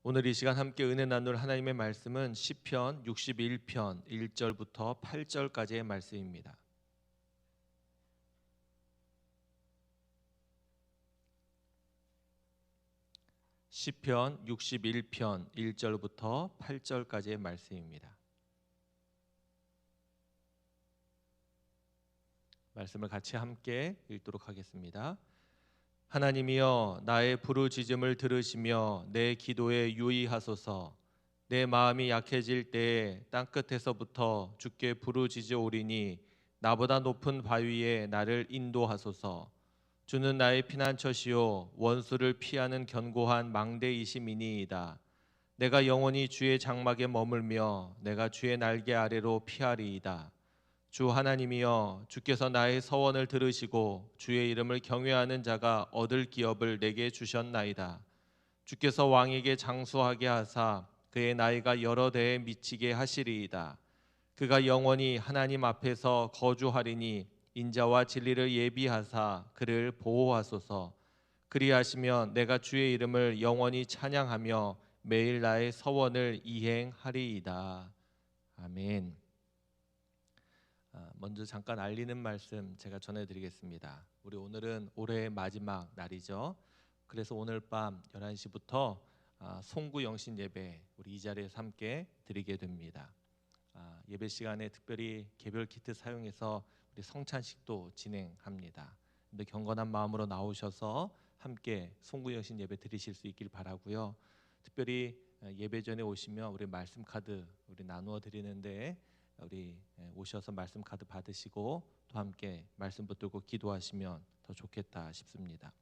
오늘 이 시간 함께 은혜 나눌 하나님의 말씀은 시편 61편 1절부터 8절까지의 말씀입니다. 시편 61편 1절부터 8절까지의 말씀입니다. 말씀을 같이 함께 읽도록 하겠습니다. 하나님이여, 나의 부르짖음을 들으시며 내 기도에 유의하소서. 내 마음이 약해질 때에 땅끝에서부터 주께 부르짖으오리니 나보다 높은 바위에 나를 인도하소서. 주는 나의 피난처시요 원수를 피하는 견고한 망대이심이니이다. 내가 영원히 주의 장막에 머물며 내가 주의 날개 아래로 피하리이다. 주 하나님이여, 주께서 나의 서원을 들으시고 주의 이름을 경외하는 자가 얻을 기업을 내게 주셨나이다. 주께서 왕에게 장수하게 하사 그의 나이가 여러 대에 미치게 하시리이다. 그가 영원히 하나님 앞에서 거주하리니 인자와 진리를 예비하사 그를 보호하소서. 그리하시면 내가 주의 이름을 영원히 찬양하며 매일 나의 서원을 이행하리이다. 아멘. 먼저 잠깐 알리는 말씀 제가 전해드리겠습니다. 우리 오늘은 올해의 마지막 날이죠. 그래서 오늘 밤 11시부터 송구 영신 예배 우리 이 자리에서 함께 드리게 됩니다. 예배 시간에 특별히 개별 키트 사용해서 우리 성찬식도 진행합니다. 근데 경건한 마음으로 나오셔서 함께 송구 영신 예배 드리실 수 있길 바라고요. 특별히 예배 전에 오시면 우리 말씀 카드 우리 나누어 드리는데 우리 오셔서 말씀 카드 받으시고 또 함께 말씀 붙들고 기도하시면 더 좋겠다 싶습니다.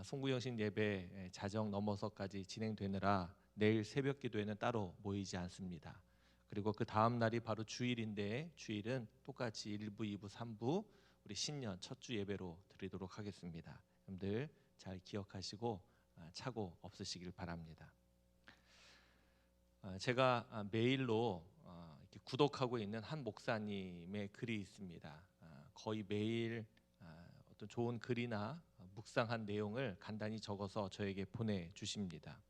송구영신 예배 자정 넘어서까지 진행되느라 내일 새벽 기도에는 따로 모이지 않습니다. 그리고 그 다음 날이 바로 주일인데 주일은 똑같이 1부, 2부, 3부 우리 신년 첫 주 예배로 드리도록 하겠습니다. 여러분들 잘 기억하시고 착오 없으시길 바랍니다. 제가 메일로 이렇게 구독하고 있는 한 목사님의 글이 있습니다. 거의 매일 어떤 좋은 글이나 묵상한 내용을 간단히 적어서 저에게 보내주십니다.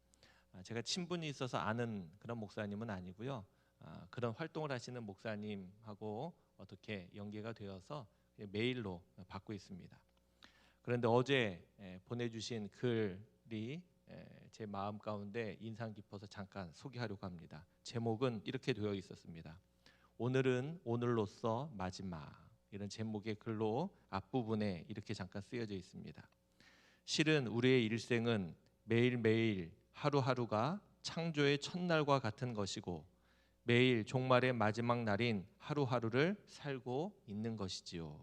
제가 친분이 있어서 아는 그런 목사님은 아니고요. 그런 활동을 하시는 목사님하고 어떻게 연계가 되어서 메일로 받고 있습니다. 그런데 어제 보내주신 글이 제 마음 가운데 인상 깊어서 잠깐 소개하려고 합니다. 제목은 이렇게 되어 있었습니다. 오늘은 오늘로써 마지막. 이런 제목의 글로 앞부분에 이렇게 잠깐 쓰여져 있습니다. 실은 우리의 일생은 매일매일 하루하루가 창조의 첫날과 같은 것이고 매일 종말의 마지막 날인 하루하루를 살고 있는 것이지요.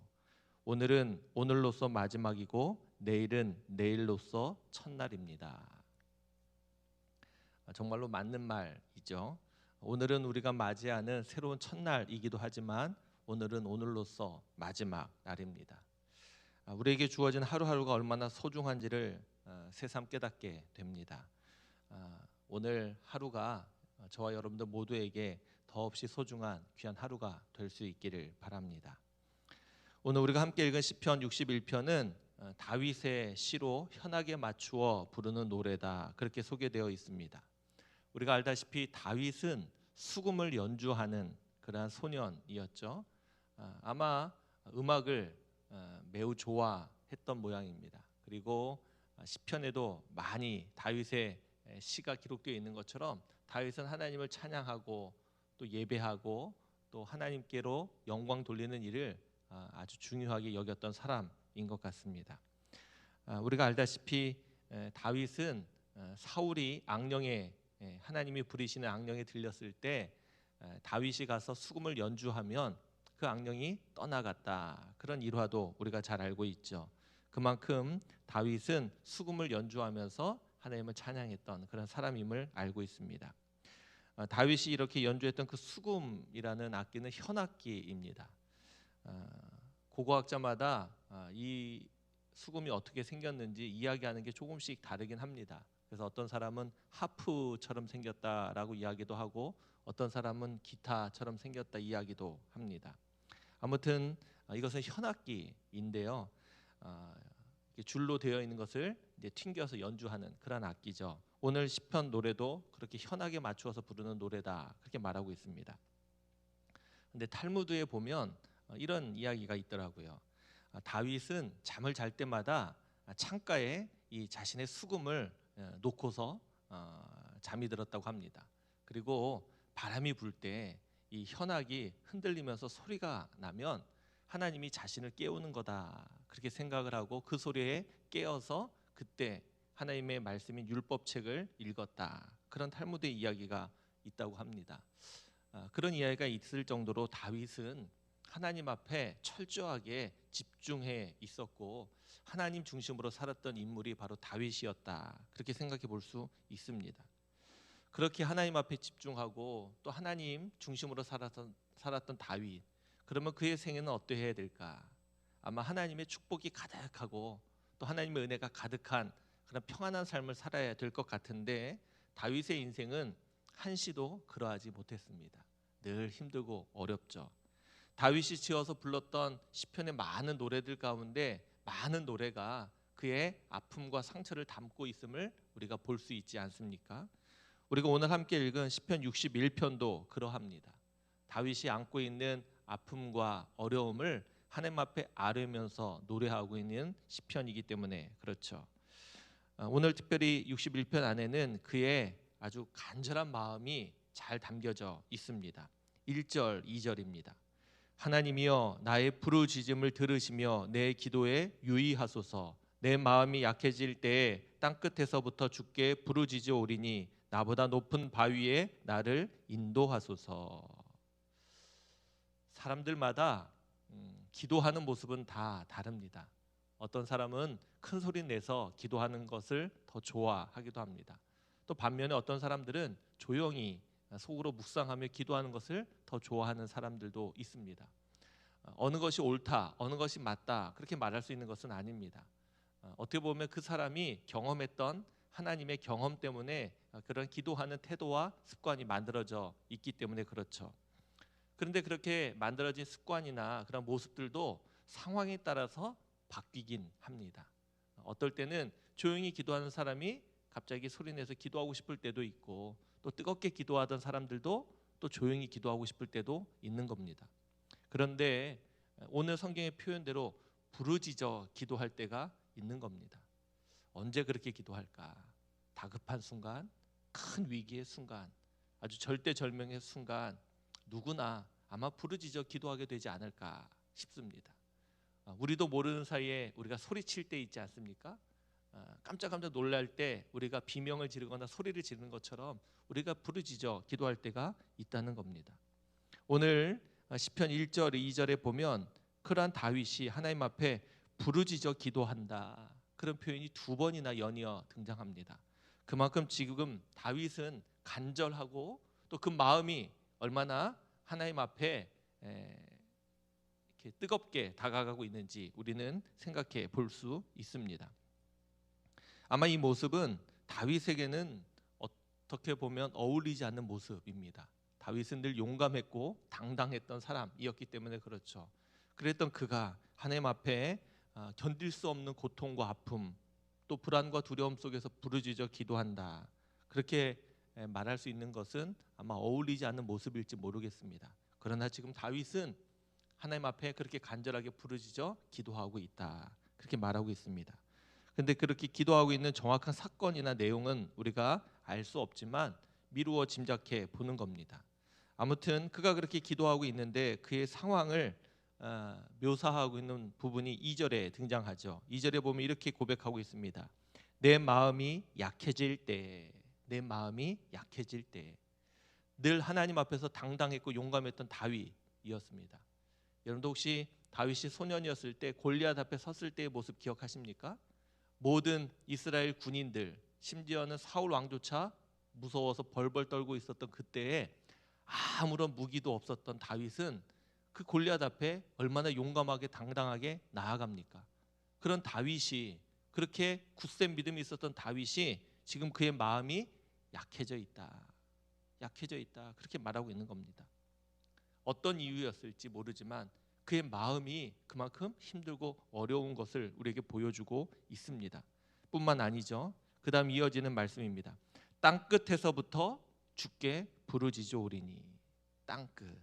오늘은 오늘로써 마지막이고 내일은 내일로써 첫날입니다. 정말로 맞는 말이죠. 오늘은 우리가 맞이하는 새로운 첫날이기도 하지만 오늘은 오늘로써 마지막 날입니다. 우리에게 주어진 하루하루가 얼마나 소중한지를 새삼 깨닫게 됩니다. 오늘 하루가 저와 여러분들 모두에게 더없이 소중한 귀한 하루가 될 수 있기를 바랍니다. 오늘 우리가 함께 읽은 시편 61편은 다윗의 시로 현악에 맞추어 부르는 노래다, 그렇게 소개되어 있습니다. 우리가 알다시피 다윗은 수금을 연주하는 그러한 소년이었죠. 아마 음악을 매우 좋아했던 모양입니다. 그리고 시편에도 많이 다윗의 시가 기록되어 있는 것처럼 다윗은 하나님을 찬양하고 또 예배하고 또 하나님께로 영광 돌리는 일을 아주 중요하게 여겼던 사람인 것 같습니다. 우리가 알다시피 다윗은 사울이 악령에 하나님이 부리시는 악령에 들렸을 때 다윗이 가서 수금을 연주하면 그 악령이 떠나갔다, 그런 일화도 우리가 잘 알고 있죠. 그만큼 다윗은 수금을 연주하면서 하나님을 찬양했던 그런 사람임을 알고 있습니다. 다윗이 이렇게 연주했던 그 수금이라는 악기는 현악기입니다. 고고학자마다 이 수금이 어떻게 생겼는지 이야기하는 게 조금씩 다르긴 합니다. 그래서 어떤 사람은 하프처럼 생겼다라고 이야기도 하고 어떤 사람은 기타처럼 생겼다 이야기도 합니다. 아무튼 이것은 현악기인데요. 줄로 되어 있는 것을 이제 튕겨서 연주하는 그런 악기죠. 오늘 시편 노래도 그렇게 현악에 맞추어서 부르는 노래다 그렇게 말하고 있습니다. 근데 탈무드에 보면 이런 이야기가 있더라고요. 다윗은 잠을 잘 때마다 창가에 이 자신의 수금을 놓고서 잠이 들었다고 합니다. 그리고 바람이 불 때 이 현악이 흔들리면서 소리가 나면 하나님이 자신을 깨우는 거다 그렇게 생각을 하고 그 소리에 깨어서 그때 하나님의 말씀인 율법책을 읽었다. 그런 탈무드의 이야기가 있다고 합니다. 그런 이야기가 있을 정도로 다윗은 하나님 앞에 철저하게 집중해 있었고 하나님 중심으로 살았던 인물이 바로 다윗이었다. 그렇게 생각해 볼 수 있습니다. 그렇게 하나님 앞에 집중하고 또 하나님 중심으로 살았던 다윗, 그러면 그의 생애는 어떠해야 될까? 아마 하나님의 축복이 가득하고 또 하나님의 은혜가 가득한 그런 평안한 삶을 살아야 될 것 같은데 다윗의 인생은 한시도 그러하지 못했습니다. 늘 힘들고 어렵죠. 다윗이 지어서 불렀던 시편의 많은 노래들 가운데 많은 노래가 그의 아픔과 상처를 담고 있음을 우리가 볼 수 있지 않습니까? 우리가 오늘 함께 읽은 시편 61편도 그러합니다. 다윗이 안고 있는 아픔과 어려움을 하나님 앞에 아뢰면서 노래하고 있는 시편이기 때문에 그렇죠. 오늘 특별히 61편 안에는 그의 아주 간절한 마음이 잘 담겨져 있습니다. 1절, 2절입니다. 하나님이여 나의 부르짖음을 들으시며 내 기도에 유의하소서. 내 마음이 약해질 때에 땅끝에서부터 주께 부르짖으오리니 나보다 높은 바위에 나를 인도하소서. 사람들마다 기도하는 모습은 다 다릅니다. 어떤 사람은 큰 소리 내서 기도하는 것을 더 좋아하기도 합니다. 또 반면에 어떤 사람들은 조용히 속으로 묵상하며 기도하는 것을 더 좋아하는 사람들도 있습니다. 어느 것이 옳다, 어느 것이 맞다 그렇게 말할 수 있는 것은 아닙니다. 어떻게 보면 그 사람이 경험했던 하나님의 경험 때문에 그런 기도하는 태도와 습관이 만들어져 있기 때문에 그렇죠. 그런데 그렇게 만들어진 습관이나 그런 모습들도 상황에 따라서 바뀌긴 합니다. 어떨 때는 조용히 기도하는 사람이 갑자기 소리내서 기도하고 싶을 때도 있고 또 뜨겁게 기도하던 사람들도 또 조용히 기도하고 싶을 때도 있는 겁니다. 그런데 오늘 성경의 표현대로 부르짖어 기도할 때가 있는 겁니다. 언제 그렇게 기도할까? 다급한 순간, 큰 위기의 순간, 아주 절대절명의 순간 누구나 아마 부르짖어 기도하게 되지 않을까 싶습니다. 우리도 모르는 사이에 우리가 소리칠 때 있지 않습니까? 깜짝깜짝 놀랄 때 우리가 비명을 지르거나 소리를 지르는 것처럼 우리가 부르짖어 기도할 때가 있다는 겁니다. 오늘 시편 1절, 2절에 보면 그러한 다윗이 하나님 앞에 부르짖어 기도한다. 그런 표현이 두 번이나 연이어 등장합니다. 그만큼 지금 다윗은 간절하고 또 그 마음이 얼마나 하나님 앞에 이렇게 뜨겁게 다가가고 있는지 우리는 생각해 볼 수 있습니다. 아마 이 모습은 다윗에게는 어떻게 보면 어울리지 않는 모습입니다. 다윗은 늘 용감했고 당당했던 사람이었기 때문에 그렇죠. 그랬던 그가 하나님 앞에 견딜 수 없는 고통과 아픔 또 불안과 두려움 속에서 부르짖어 기도한다. 그렇게 말할 수 있는 것은 아마 어울리지 않는 모습일지 모르겠습니다. 그러나 지금 다윗은 하나님 앞에 그렇게 간절하게 부르짖어 기도하고 있다. 그렇게 말하고 있습니다. 그런데 그렇게 기도하고 있는 정확한 사건이나 내용은 우리가 알 수 없지만 미루어 짐작해 보는 겁니다. 아무튼 그가 그렇게 기도하고 있는데 그의 상황을 묘사하고 있는 부분이 2절에 등장하죠. 2절에 보면 이렇게 고백하고 있습니다. 내 마음이 약해질 때, 내 마음이 약해질 때. 늘 하나님 앞에서 당당했고 용감했던 다윗이었습니다. 여러분도 혹시 다윗이 소년이었을 때 골리앗 앞에 섰을 때의 모습 기억하십니까? 모든 이스라엘 군인들 심지어는 사울 왕조차 무서워서 벌벌 떨고 있었던 그때에 아무런 무기도 없었던 다윗은 그 골리앗 앞에 얼마나 용감하게 당당하게 나아갑니까? 그런 다윗이 그렇게 굳센 믿음이 있었던 다윗이 지금 그의 마음이 약해져 있다. 약해져 있다. 그렇게 말하고 있는 겁니다. 어떤 이유였을지 모르지만 그의 마음이 그만큼 힘들고 어려운 것을 우리에게 보여주고 있습니다. 뿐만 아니죠. 그 다음 이어지는 말씀입니다. 땅 끝에서부터 주께 부르짖어오리니. 땅 끝.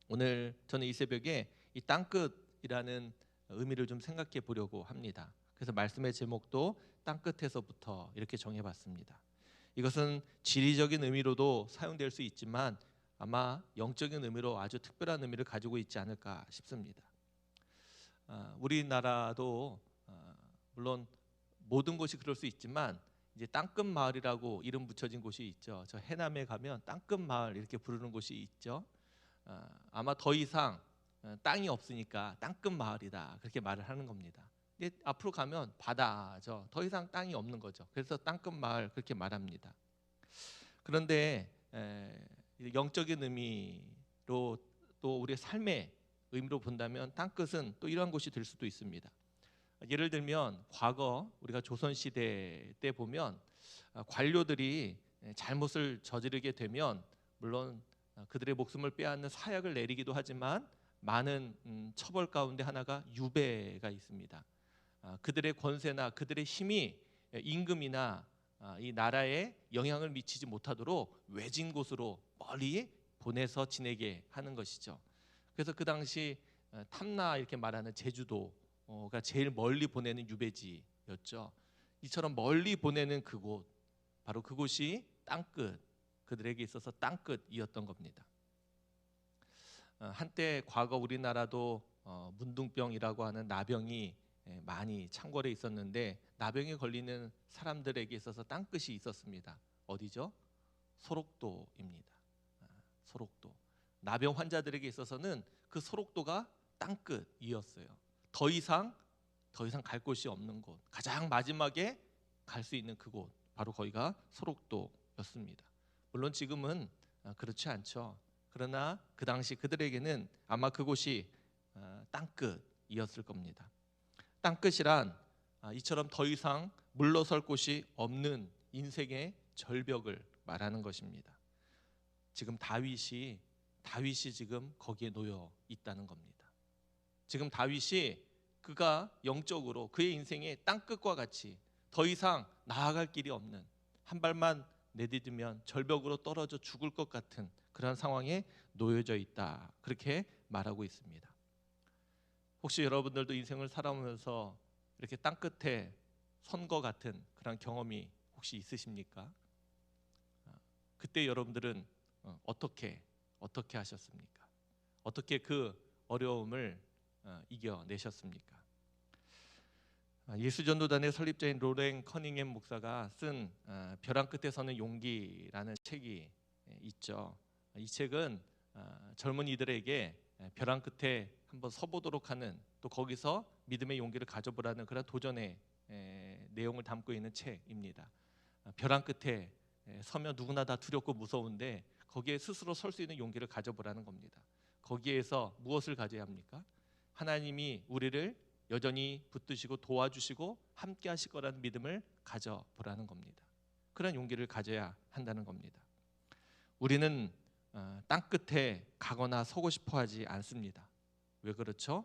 오늘 저는 이 새벽에 이 땅 끝이라는 의미를 좀 생각해 보려고 합니다. 그래서 말씀의 제목도 땅 끝에서부터 이렇게 정해봤습니다. 이것은 지리적인 의미로도 사용될 수 있지만 아마 영적인 의미로 아주 특별한 의미를 가지고 있지 않을까 싶습니다. 우리나라도 물론 모든 곳이 그럴 수 있지만 이제 땅끝 마을이라고 이름 붙여진 곳이 있죠. 저 해남에 가면 땅끝 마을 이렇게 부르는 곳이 있죠. 아마 더 이상 땅이 없으니까 땅끝 마을이다 그렇게 말을 하는 겁니다. 근데 앞으로 가면 바다죠. 더 이상 땅이 없는 거죠. 그래서 땅끝 마을 그렇게 말합니다. 그런데 영적인 의미로 또 우리의 삶의 의미로 본다면 땅끝은 또 이러한 곳이 될 수도 있습니다. 예를 들면 과거 우리가 조선시대 때 보면 관료들이 잘못을 저지르게 되면 물론 그들의 목숨을 빼앗는 사약을 내리기도 하지만 많은 처벌 가운데 하나가 유배가 있습니다. 그들의 권세나 그들의 힘이 임금이나 이 나라에 영향을 미치지 못하도록 외진 곳으로 멀리 보내서 지내게 하는 것이죠. 그래서 그 당시 탐나 이렇게 말하는 제주도가 제일 멀리 보내는 유배지였죠. 이처럼 멀리 보내는 그곳, 바로 그곳이 땅끝, 그들에게 있어서 땅끝이었던 겁니다. 한때 과거 우리나라도 문둥병이라고 하는 나병이 많이 창궐해 있었는데 나병에 걸리는 사람들에게 있어서 땅끝이 있었습니다. 어디죠? 소록도입니다. 소록도. 나병 환자들에게 있어서는 그 소록도가 땅끝이었어요. 더 이상 갈 곳이 없는 곳, 가장 마지막에 갈 수 있는 그곳, 바로 거기가 소록도였습니다. 물론 지금은 그렇지 않죠. 그러나 그 당시 그들에게는 아마 그곳이 땅끝이었을 겁니다. 땅끝이란 이처럼 더 이상 물러설 곳이 없는 인생의 절벽을 말하는 것입니다. 지금 다윗이 지금 거기에 놓여 있다는 겁니다. 지금 다윗이 그가 영적으로 그의 인생의 땅끝과 같이 더 이상 나아갈 길이 없는, 한 발만 내디디면 절벽으로 떨어져 죽을 것 같은 그런 상황에 놓여져 있다, 그렇게 말하고 있습니다. 혹시 여러분들도 인생을 살아오면서 이렇게 땅끝에 선 것 같은 그런 경험이 혹시 있으십니까? 그때 여러분들은 어떻게 하셨습니까? 어떻게 그 어려움을 이겨내셨습니까? 예수전도단의 설립자인 로렌 커닝햄 목사가 쓴 벼랑 끝에 서는 용기라는 책이 있죠. 이 책은 젊은이들에게 벼랑 끝에 한번 서보도록 하는, 또 거기서 믿음의 용기를 가져보라는 그런 도전의 내용을 담고 있는 책입니다. 벼랑 끝에 서면 누구나 다 두렵고 무서운데 거기에 스스로 설 수 있는 용기를 가져보라는 겁니다. 거기에서 무엇을 가져야 합니까? 하나님이 우리를 여전히 붙드시고 도와주시고 함께 하실 거라는 믿음을 가져보라는 겁니다. 그런 용기를 가져야 한다는 겁니다. 우리는 땅끝에 가거나 서고 싶어 하지 않습니다. 왜 그렇죠?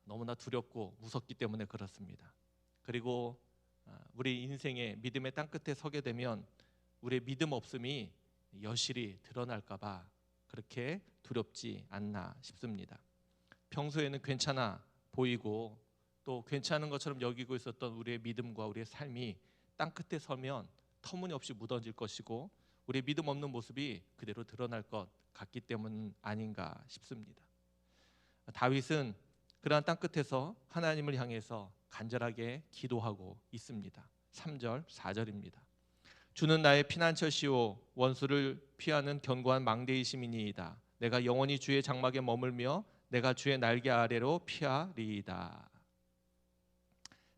너무나 두렵고 무섭기 때문에 그렇습니다. 그리고 우리 인생의 믿음의 땅끝에 서게 되면 우리의 믿음 없음이 여실히 드러날까 봐 그렇게 두렵지 않나 싶습니다. 평소에는 괜찮아 보이고 또 괜찮은 것처럼 여기고 있었던 우리의 믿음과 우리의 삶이 땅끝에 서면 터무니없이 무너질 것이고 우리의 믿음 없는 모습이 그대로 드러날 것 같기 때문 아닌가 싶습니다. 다윗은 그러한 땅끝에서 하나님을 향해서 간절하게 기도하고 있습니다. 3절, 4절입니다. 주는 나의 피난처시오 원수를 피하는 견고한 망대이심이니이다. 내가 영원히 주의 장막에 머물며 내가 주의 날개 아래로 피하리이다.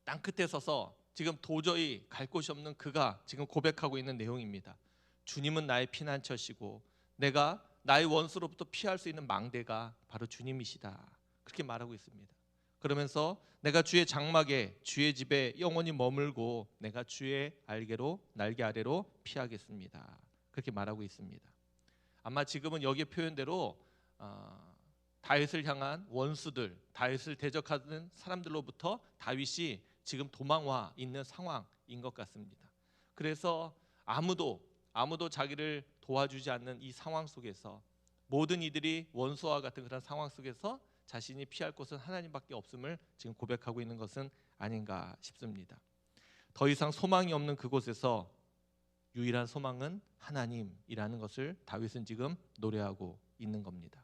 땅끝에 서서 지금 도저히 갈 곳이 없는 그가 지금 고백하고 있는 내용입니다. 주님은 나의 피난처시고 내가 나의 원수로부터 피할 수 있는 망대가 바로 주님이시다, 그렇게 말하고 있습니다. 그러면서 내가 주의 장막에 주의 집에 영원히 머물고 내가 주의 날개 아래로 피하겠습니다, 그렇게 말하고 있습니다. 아마 지금은 여기의 표현대로 다윗을 향한 원수들, 다윗을 대적하는 사람들로부터 다윗이 지금 도망와 있는 상황인 것 같습니다. 그래서 아무도 자기를 도와주지 않는 이 상황 속에서 모든 이들이 원수와 같은 그런 상황 속에서 자신이 피할 곳은 하나님밖에 없음을 지금 고백하고 있는 것은 아닌가 싶습니다. 더 이상 소망이 없는 그곳에서 유일한 소망은 하나님이라는 것을 다윗은 지금 노래하고 있는 겁니다.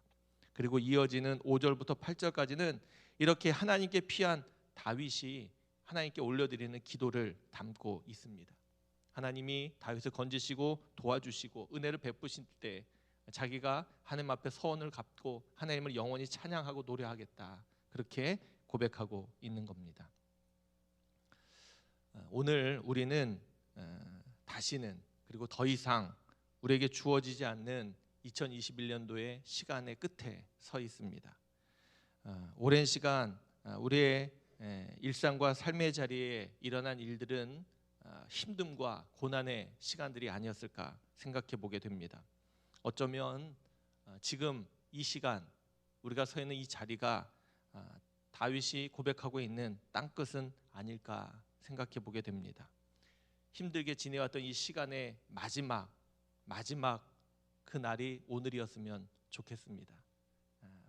그리고 이어지는 5절부터 8절까지는 이렇게 하나님께 피한 다윗이 하나님께 올려드리는 기도를 담고 있습니다. 하나님이 다윗을 건지시고 도와주시고 은혜를 베푸실 때 자기가 하나님 앞에 서원을 갚고 하나님을 영원히 찬양하고 노래하겠다, 그렇게 고백하고 있는 겁니다. 오늘 우리는 다시는, 그리고 더 이상 우리에게 주어지지 않는 2021년도의 시간의 끝에 서 있습니다. 오랜 시간 우리의 일상과 삶의 자리에 일어난 일들은 힘듦과 고난의 시간들이 아니었을까 생각해 보게 됩니다. 어쩌면 지금 이 시간 우리가 서 있는 이 자리가 다윗이 고백하고 있는 땅끝은 아닐까 생각해 보게 됩니다. 힘들게 지내왔던 이 시간의 마지막 그 날이 오늘이었으면 좋겠습니다.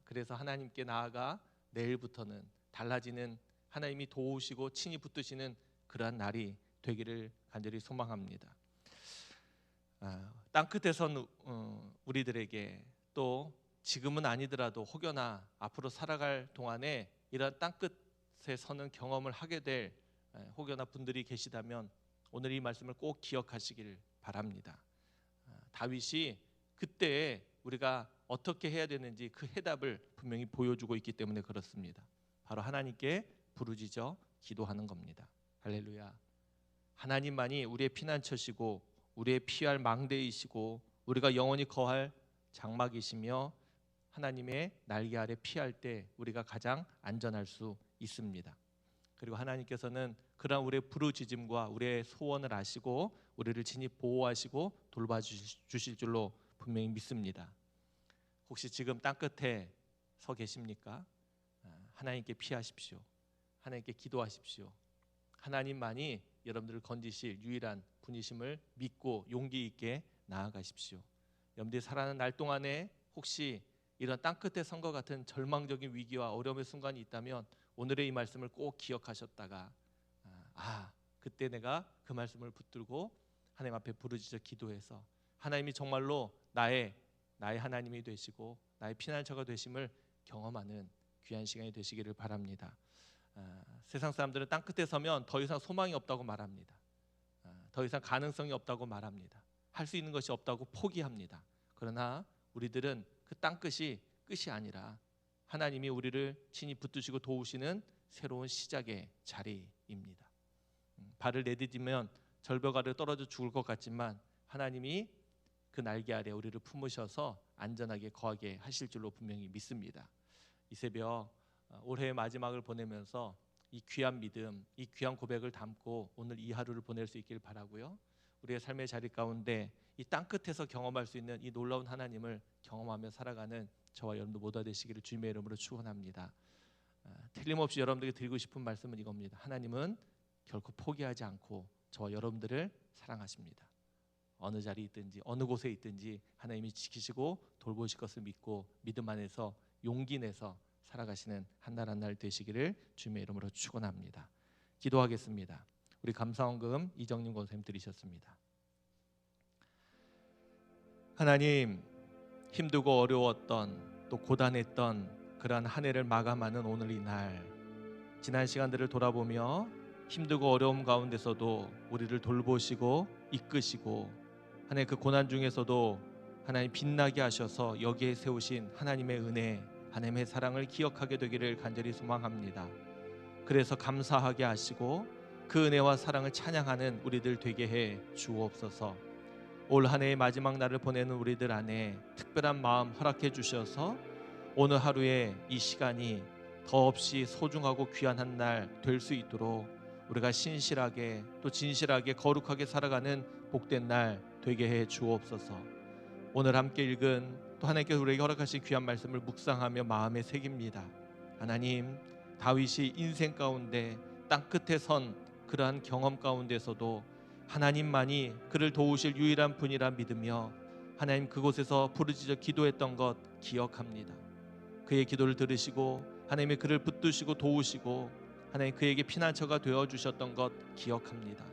그래서 하나님께 나아가 내일부터는 달라지는, 하나님이 도우시고 친히 붙드시는 그러한 날이 되기를 간절히 소망합니다. 땅끝에선 우리들에게, 또 지금은 아니더라도 혹여나 앞으로 살아갈 동안에 이런 땅끝에 서는 경험을 하게 될 혹여나 분들이 계시다면 오늘 이 말씀을 꼭 기억하시길 바랍니다. 다윗이 그때 우리가 어떻게 해야 되는지 그 해답을 분명히 보여주고 있기 때문에 그렇습니다. 바로 하나님께 부르짖어 기도하는 겁니다. 할렐루야. 하나님만이 우리의 피난처시고 우리의 피할 망대이시고 우리가 영원히 거할 장막이시며 하나님의 날개 아래 피할 때 우리가 가장 안전할 수 있습니다. 그리고 하나님께서는 그러한 우리의 부르짖음과 우리의 소원을 아시고 우리를 친히 보호하시고 돌봐주실 줄로 분명히 믿습니다. 혹시 지금 땅끝에 서 계십니까? 하나님께 피하십시오. 하나님께 기도하십시오. 하나님만이 여러분들을 건지실 유일한 분이심을 믿고 용기 있게 나아가십시오. 여러분들이 살아가는 날 동안에 혹시 이런 땅끝에 선 것 같은 절망적인 위기와 어려움의 순간이 있다면 오늘의 이 말씀을 꼭 기억하셨다가 그때 내가 그 말씀을 붙들고 하나님 앞에 부르짖어 기도해서 하나님이 정말로 나의 하나님이 되시고 나의 피난처가 되심을 경험하는 귀한 시간이 되시기를 바랍니다. 세상 사람들은 땅끝에 서면 더 이상 소망이 없다고 말합니다. 더 이상 가능성이 없다고 말합니다. 할 수 있는 것이 없다고 포기합니다. 그러나 우리들은 그 땅끝이 끝이 아니라 하나님이 우리를 친히 붙드시고 도우시는 새로운 시작의 자리입니다. 발을 내디디면 절벽 아래 떨어져 죽을 것 같지만 하나님이 그 날개 아래 우리를 품으셔서 안전하게 거하게 하실 줄로 분명히 믿습니다. 이 새벽 올해의 마지막을 보내면서 이 귀한 믿음, 이 귀한 고백을 담고 오늘 이 하루를 보낼 수 있길 바라고요. 우리의 삶의 자리 가운데 이 땅끝에서 경험할 수 있는 이 놀라운 하나님을 경험하며 살아가는 저와 여러분들 모두가 되시기를 주님의 이름으로 축원합니다. 틀림없이 여러분들에게 드리고 싶은 말씀은 이겁니다. 하나님은 결코 포기하지 않고 저와 여러분들을 사랑하십니다. 어느 자리에 있든지 어느 곳에 있든지 하나님이 지키시고 돌보실 것을 믿고 믿음 안에서 용기 내서 살아가시는 한 날 한 날 되시기를 주님의 이름으로 축원합니다. 기도하겠습니다. 우리 감사원금 이정님 권사님 드리셨습니다. 하나님, 힘들고 어려웠던 또 고단했던 그러한 한 해를 마감하는 오늘 이 날, 지난 시간들을 돌아보며 힘들고 어려움 가운데서도 우리를 돌보시고 이끄시고 하나님 그 고난 중에서도 하나님 빛나게 하셔서 여기에 세우신 하나님의 은혜, 하나님의 사랑을 기억하게 되기를 간절히 소망합니다. 그래서 감사하게 하시고 그 은혜와 사랑을 찬양하는 우리들 되게 해 주옵소서. 올 한 해의 마지막 날을 보내는 우리들 안에 특별한 마음 허락해 주셔서 오늘 하루의 이 시간이 더없이 소중하고 귀한 한 날 될 수 있도록 우리가 신실하게 또 진실하게 거룩하게 살아가는 복된 날 되게 해 주옵소서. 오늘 함께 읽은 또 하나님께서 우리에게 허락하신 귀한 말씀을 묵상하며 마음에 새깁니다. 하나님, 다윗이 인생 가운데 땅끝에 선 그러한 경험 가운데서도 하나님만이 그를 도우실 유일한 분이라 믿으며 하나님 그곳에서 부르짖어 기도했던 것 기억합니다. 그의 기도를 들으시고 하나님의 그를 붙드시고 도우시고 하나님 그에게 피난처가 되어주셨던 것 기억합니다.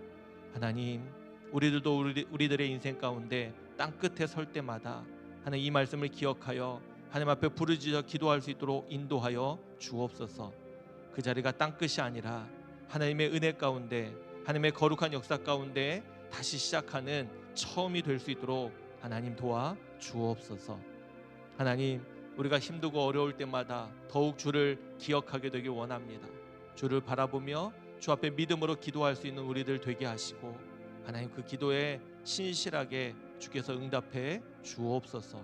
하나님, 우리들도 우리들의 인생 가운데 땅끝에 설 때마다 하나님 이 말씀을 기억하여 하나님 앞에 부르짖어 기도할 수 있도록 인도하여 주옵소서. 그 자리가 땅끝이 아니라 하나님의 은혜 가운데 하나님의 거룩한 역사 가운데 다시 시작하는 처음이 될 수 있도록 하나님 도와 주옵소서. 하나님, 우리가 힘들고 어려울 때마다 더욱 주를 기억하게 되길 원합니다. 주를 바라보며 주 앞에 믿음으로 기도할 수 있는 우리들 되게 하시고 하나님 그 기도에 신실하게 주께서 응답해 주옵소서.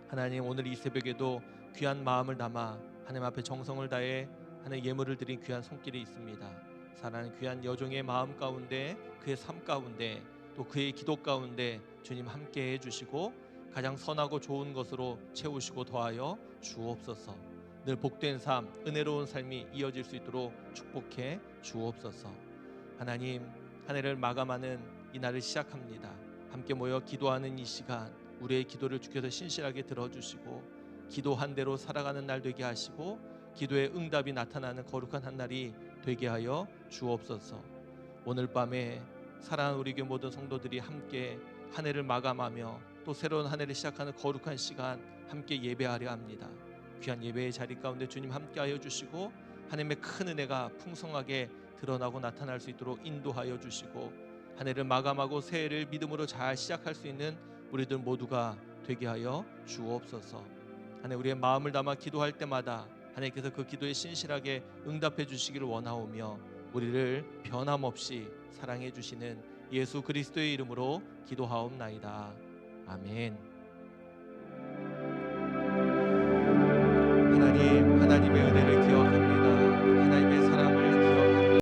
하나님, 오늘 이 새벽에도 귀한 마음을 담아 하나님 앞에 정성을 다해 하나님 예물을 드린 귀한 손길이 있습니다. 사랑하는 귀한 여종의 마음 가운데 그의 삶 가운데 또 그의 기도 가운데 주님 함께 해주시고 가장 선하고 좋은 것으로 채우시고 더하여 주옵소서. 늘 복된 삶, 은혜로운 삶이 이어질 수 있도록 축복해 주옵소서. 하나님, 한 해를 마감하는 이 날을 시작합니다. 함께 모여 기도하는 이 시간 우리의 기도를 주께서 신실하게 들어주시고 기도한 대로 살아가는 날 되게 하시고 기도의 응답이 나타나는 거룩한 한 날이 되게 하여 주옵소서. 오늘 밤에 사랑하는 우리 교회 모든 성도들이 함께 한 해를 마감하며 또 새로운 한 해를 시작하는 거룩한 시간 함께 예배하려 합니다. 귀한 예배의 자리 가운데 주님 함께하여 주시고 하나님의 큰 은혜가 풍성하게 드러나고 나타날 수 있도록 인도하여 주시고 한 해를 마감하고 새 해를 믿음으로 잘 시작할 수 있는 우리들 모두가 되게 하여 주옵소서. 하나님, 우리의 마음을 담아 기도할 때마다 하나님께서 그 기도에 신실하게 응답해 주시기를 원하오며 우리를 변함없이 사랑해 주시는 예수 그리스도의 이름으로 기도하옵나이다. 아멘. 하나님의 은혜를